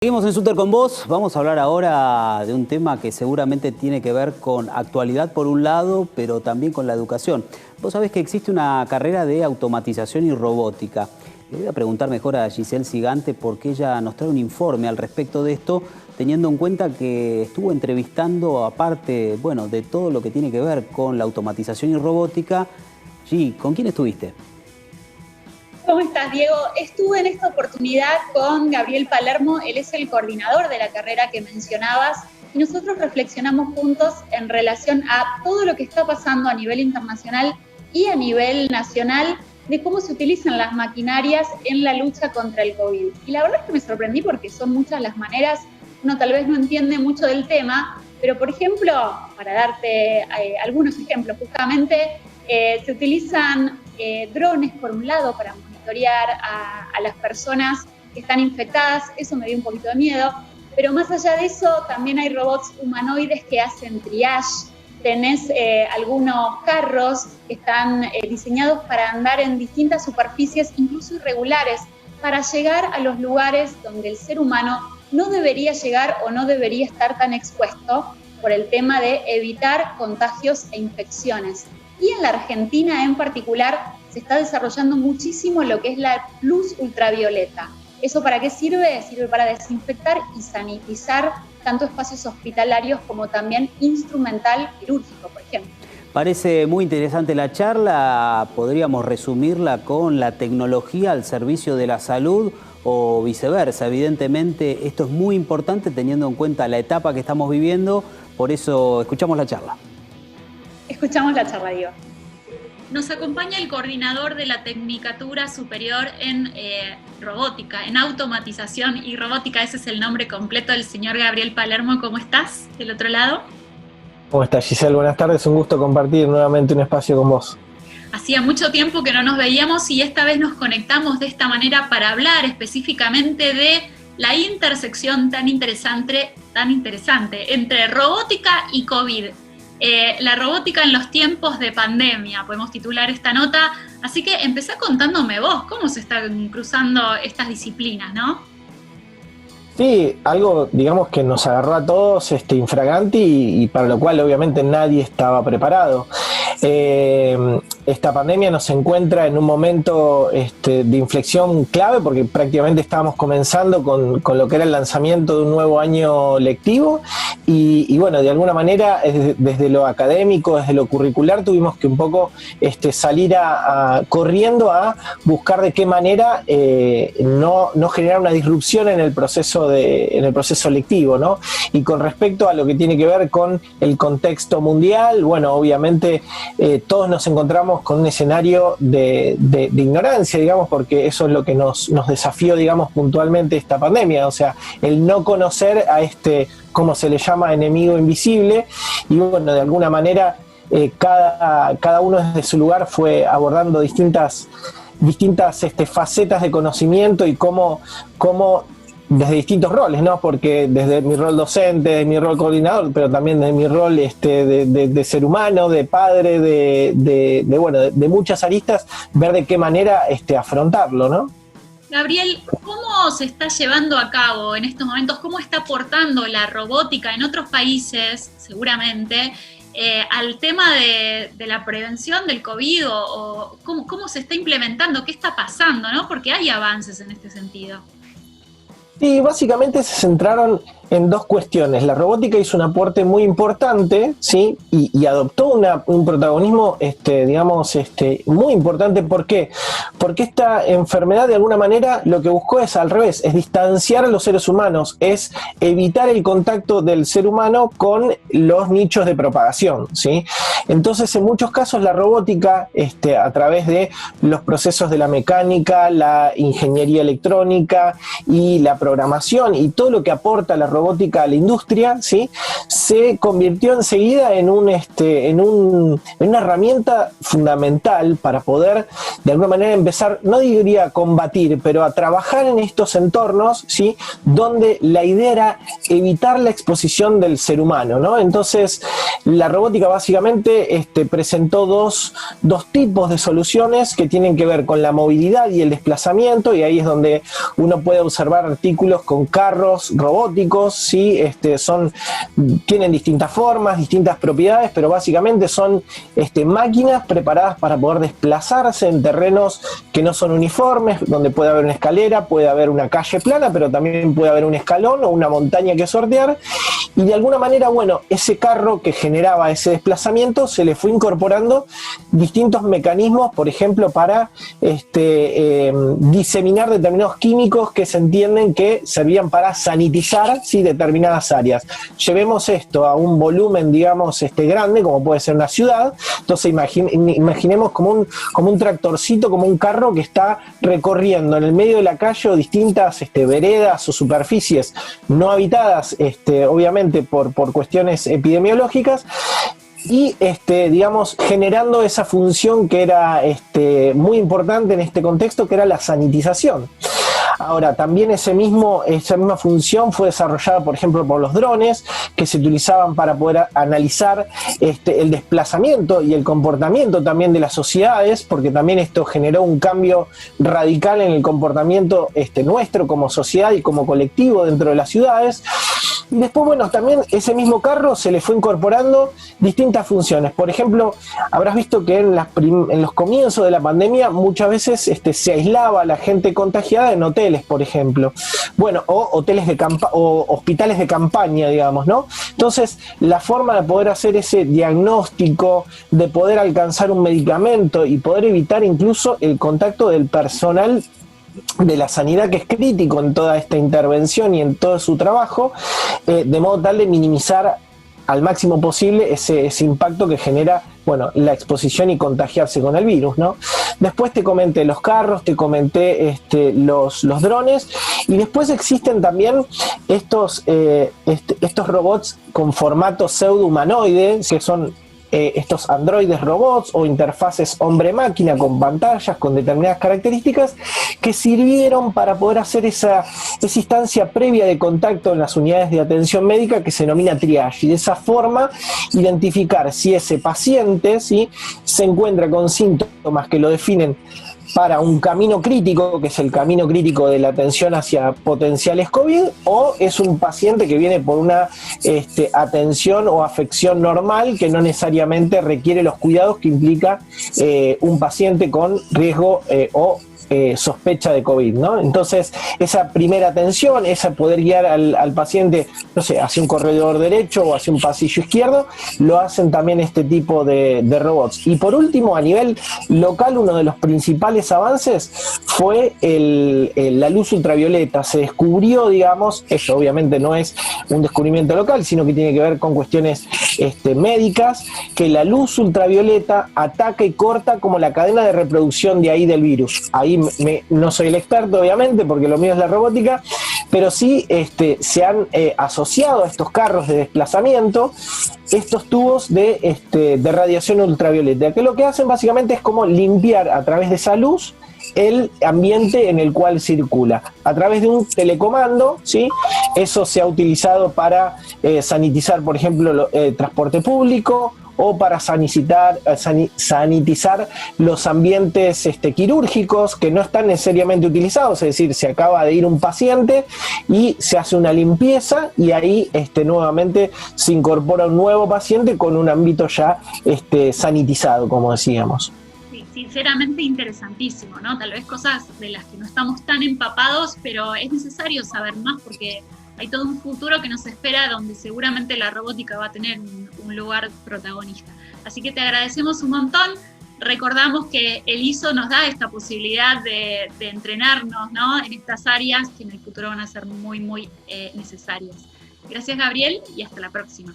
Seguimos en Súter con vos. Vamos a hablar ahora de un tema que seguramente tiene que ver con actualidad por un lado, pero también con la educación. Vos sabés que existe una carrera de automatización y robótica. Le voy a preguntar mejor a Giselle Sigante porque ella nos trae un informe al respecto de esto, teniendo en cuenta que estuvo entrevistando, aparte, bueno, de todo lo que tiene que ver con la automatización y robótica. Gi, ¿con quién estuviste? ¿Cómo estás, Diego? Estuve en esta oportunidad con Gabriel Palermo, él es el coordinador de la carrera que mencionabas, y nosotros reflexionamos juntos en relación a todo lo que está pasando a nivel internacional y a nivel nacional, de cómo se utilizan las maquinarias en la lucha contra el COVID. Y la verdad es que me sorprendí porque son muchas las maneras, uno tal vez no entiende mucho del tema, pero por ejemplo, para darte algunos ejemplos, justamente se utilizan drones por un lado para monitorear a las personas que están infectadas, eso me dio un poquito de miedo, pero más allá de eso también hay robots humanoides que hacen triage, tenés algunos carros que están diseñados para andar en distintas superficies, incluso irregulares, para llegar a los lugares donde el ser humano no debería llegar o no debería estar tan expuesto por el tema de evitar contagios e infecciones. Y en la Argentina en particular se está desarrollando muchísimo lo que es la luz ultravioleta. ¿Eso para qué sirve? Sirve para desinfectar y sanitizar tanto espacios hospitalarios como también instrumental quirúrgico, por ejemplo. Parece muy interesante la charla. ¿Podríamos resumirla con la tecnología al servicio de la salud o viceversa? Evidentemente esto es muy importante teniendo en cuenta la etapa que estamos viviendo, por eso escuchamos la charla. Escuchamos la charla, Diego. Nos acompaña el coordinador de la Tecnicatura Superior en Robótica, en Automatización y Robótica. Ese es el nombre completo del señor Gabriel Palermo. ¿Cómo estás del otro lado? ¿Cómo estás, Giselle? Buenas tardes, un gusto compartir nuevamente un espacio con vos. Hacía mucho tiempo que no nos veíamos y esta vez nos conectamos de esta manera para hablar específicamente de la intersección tan interesante entre robótica y COVID. La robótica en los tiempos de pandemia, podemos titular esta nota. Así que empezá contándome vos, cómo se están cruzando estas disciplinas, ¿no? Sí, algo, digamos, que nos agarró a todos infraganti y para lo cual obviamente nadie estaba preparado. Esta pandemia nos encuentra en un momento de inflexión clave porque prácticamente estábamos comenzando con lo que era el lanzamiento de un nuevo año lectivo y bueno, de alguna manera desde lo académico, desde lo curricular tuvimos que un poco salir corriendo a buscar de qué manera no generar una disrupción en el proceso lectivo, ¿no? Y con respecto a lo que tiene que ver con el contexto mundial, bueno, obviamente todos nos encontramos con un escenario de ignorancia, digamos, porque eso es lo que nos desafió, digamos, puntualmente esta pandemia, o sea, el no conocer a ¿cómo se le llama?, enemigo invisible, y bueno, de alguna manera cada uno desde su lugar fue abordando distintas facetas de conocimiento y cómo desde distintos roles, ¿no? Porque desde mi rol docente, desde mi rol coordinador, pero también desde mi rol de ser humano, de padre, de muchas aristas, ver de qué manera afrontarlo, ¿no? Gabriel, ¿cómo se está llevando a cabo en estos momentos? ¿Cómo está aportando la robótica en otros países, seguramente, al tema de la prevención del COVID? O ¿cómo se está implementando? ¿Qué está pasando, no? Porque hay avances en este sentido. Sí, básicamente se centraron en dos cuestiones. La robótica hizo un aporte muy importante, ¿sí? Y adoptó un protagonismo, digamos, muy importante. ¿Por qué? Porque esta enfermedad, de alguna manera, lo que buscó es al revés, es distanciar a los seres humanos, es evitar el contacto del ser humano con los nichos de propagación, ¿sí? Entonces, en muchos casos, la robótica, a través de los procesos de la mecánica, la ingeniería electrónica y la programación y todo lo que aporta la robótica a la industria, ¿sí?, se convirtió enseguida en una herramienta fundamental para poder de alguna manera empezar, no diría a combatir, pero a trabajar en estos entornos, ¿sí?, donde la idea era evitar la exposición del ser humano, ¿no? Entonces, la robótica básicamente presentó dos tipos de soluciones que tienen que ver con la movilidad y el desplazamiento, y ahí es donde uno puede observar artículos con carros robóticos, ¿sí? Tienen distintas formas, distintas propiedades, pero básicamente son máquinas preparadas para poder desplazarse en terrenos que no son uniformes, donde puede haber una escalera, puede haber una calle plana, pero también puede haber un escalón o una montaña que sortear, y de alguna manera, bueno, ese carro que generaba ese desplazamiento se le fue incorporando distintos mecanismos, por ejemplo, para diseminar determinados químicos que se entienden que servían para sanitizar, ¿sí?, determinadas áreas. Llevemos esto a un volumen, digamos, grande, como puede ser una ciudad. Entonces imaginemos como un tractorcito, como un carro que está recorriendo en el medio de la calle o distintas veredas o superficies no habitadas, obviamente por cuestiones epidemiológicas, y digamos, generando esa función que era muy importante en este contexto, que era la sanitización. Ahora, también esa misma función fue desarrollada, por ejemplo, por los drones, que se utilizaban para poder analizar el desplazamiento y el comportamiento también de las sociedades, porque también esto generó un cambio radical en el comportamiento nuestro como sociedad y como colectivo dentro de las ciudades. Y después, bueno, también ese mismo carro se le fue incorporando distintas funciones. Por ejemplo, habrás visto que en los comienzos de la pandemia muchas veces se aislaba a la gente contagiada en hoteles, por ejemplo. Bueno, o hospitales de campaña, digamos, ¿no? Entonces, la forma de poder hacer ese diagnóstico, de poder alcanzar un medicamento y poder evitar incluso el contacto del personal de la sanidad, que es crítico en toda esta intervención y en todo su trabajo, de modo tal de minimizar al máximo posible ese impacto que genera, bueno, la exposición y contagiarse con el virus, ¿no? Después te comenté los carros, te comenté los drones, y después existen también estos robots con formato pseudo-humanoide, que son estos androides robots o interfaces hombre-máquina con pantallas, con determinadas características, que sirvieron para poder hacer esa instancia previa de contacto en las unidades de atención médica que se denomina triage, y de esa forma identificar si ese paciente, ¿sí?, se encuentra con síntomas que lo definen para un camino crítico, que es el camino crítico de la atención hacia potenciales COVID, o es un paciente que viene por una atención o afección normal que no necesariamente requiere los cuidados que implica un paciente con riesgo o sospecha de COVID, ¿no? Entonces, esa primera atención, esa poder guiar al paciente, no sé, hacia un corredor derecho o hacia un pasillo izquierdo, lo hacen también este tipo de robots. Y por último, a nivel local, uno de los principales avances fue la luz ultravioleta. Se descubrió, digamos, eso obviamente no es un descubrimiento local, sino que tiene que ver con cuestiones médicas, que la luz ultravioleta ataca y corta como la cadena de reproducción de ahí del virus. Ahí no soy el experto, obviamente, porque lo mío es la robótica, pero sí se han asociado a estos carros de desplazamiento estos tubos de radiación ultravioleta, que lo que hacen básicamente es como limpiar a través de esa luz el ambiente en el cual circula, a través de un telecomando, ¿sí? Eso se ha utilizado para sanitizar, por ejemplo, transporte público, o para sanitizar los ambientes quirúrgicos que no están necesariamente utilizados, es decir, se acaba de ir un paciente y se hace una limpieza y ahí nuevamente se incorpora un nuevo paciente con un ámbito ya sanitizado, como decíamos. Sí, sinceramente interesantísimo, ¿no? Tal vez cosas de las que no estamos tan empapados, pero es necesario saber más porque hay todo un futuro que nos espera donde seguramente la robótica va a tener un lugar protagonista. Así que te agradecemos un montón. Recordamos que el ISO nos da esta posibilidad de entrenarnos, ¿no?, en estas áreas que en el futuro van a ser muy, muy necesarias. Gracias, Gabriel, y hasta la próxima.